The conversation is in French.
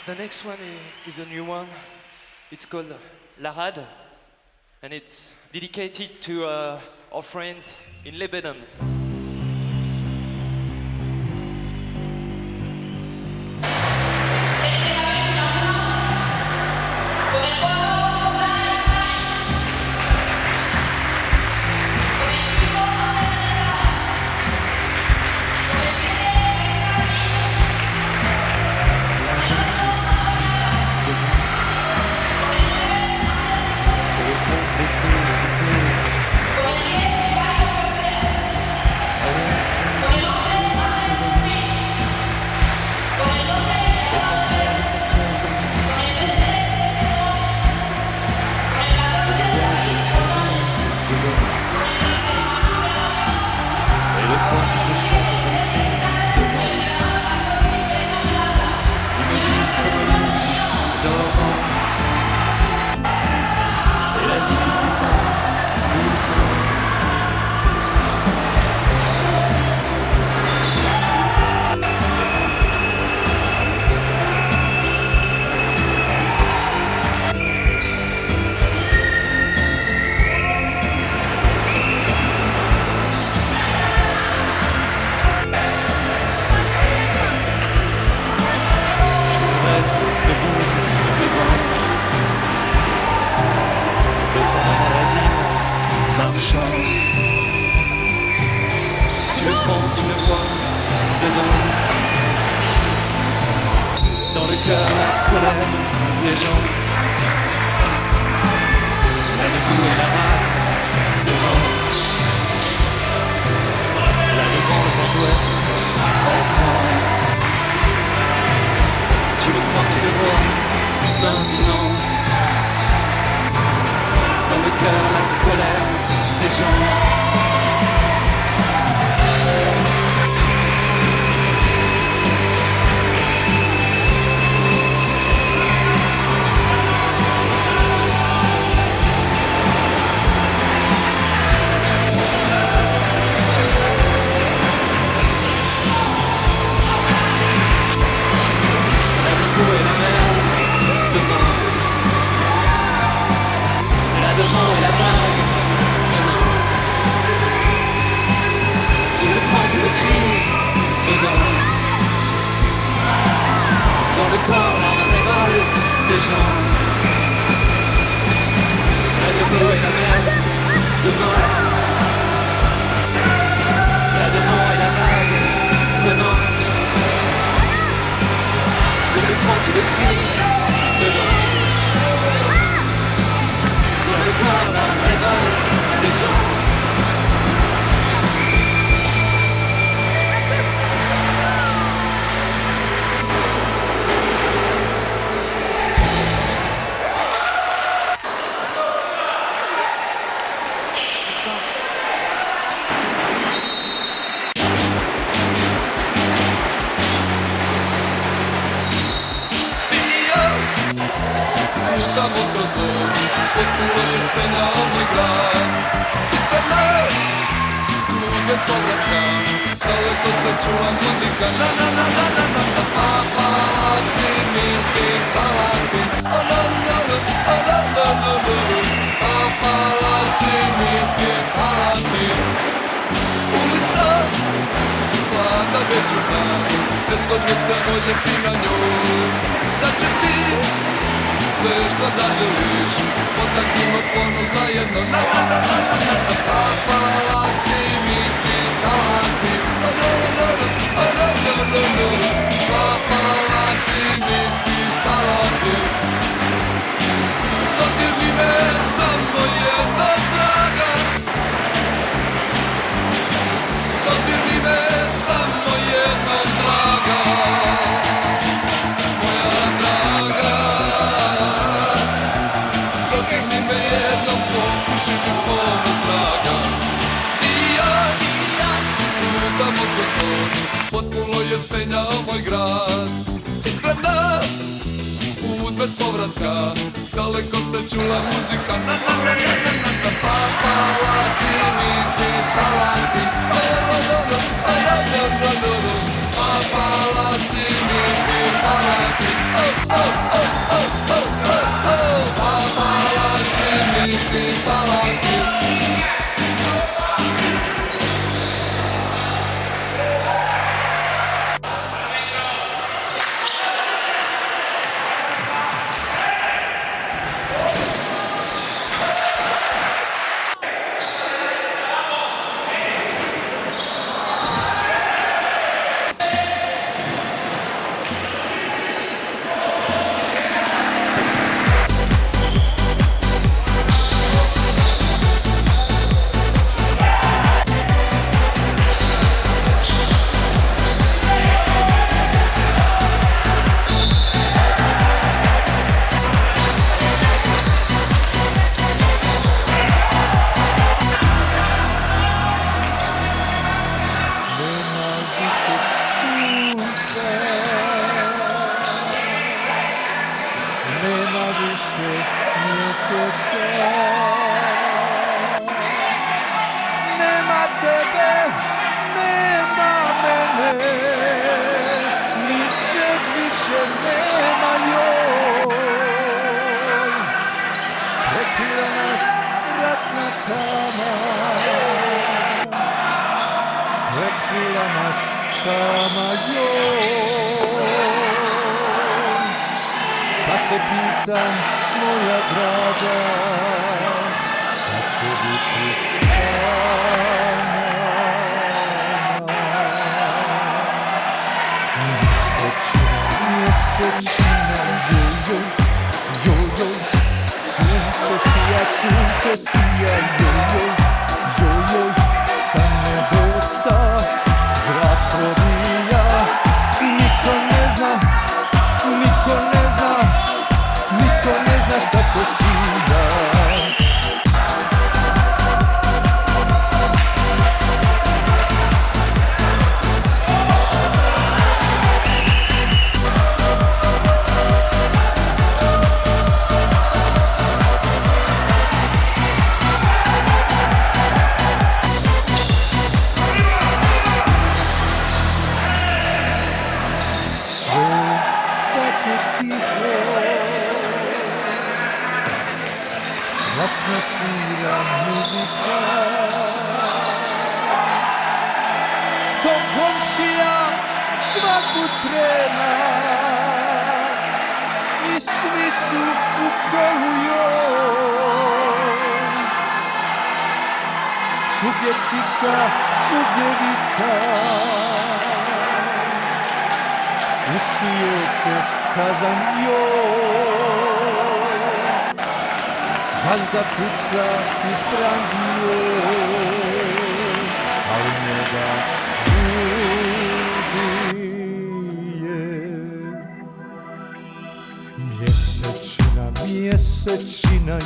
The next one is a new one. It's called La Rade, and it's dedicated to our friends in Lebanon. Oh, nema više mjeseca. Nema tebe, nema mene, ničeg više nema joj. Prekrila nas ratna tama, prekrila nas tama joj. Pa se pitam, moja draga, kad će biti sama? Mjesečina, joj, joj, joj, sunce sija, joj, joj, joj, sa nebosa zrak probija. Niko ne zna, niko ne zna, niko ne zna šta to sija. Glasno svira muzika, to komšija svadbu sprema i svi su u kolu joj. Svugdje cika, svugdje vika, usije se kazan joj. Gazda kuca iz prangije, a u njega ubije. Mjesečina, mjesečina.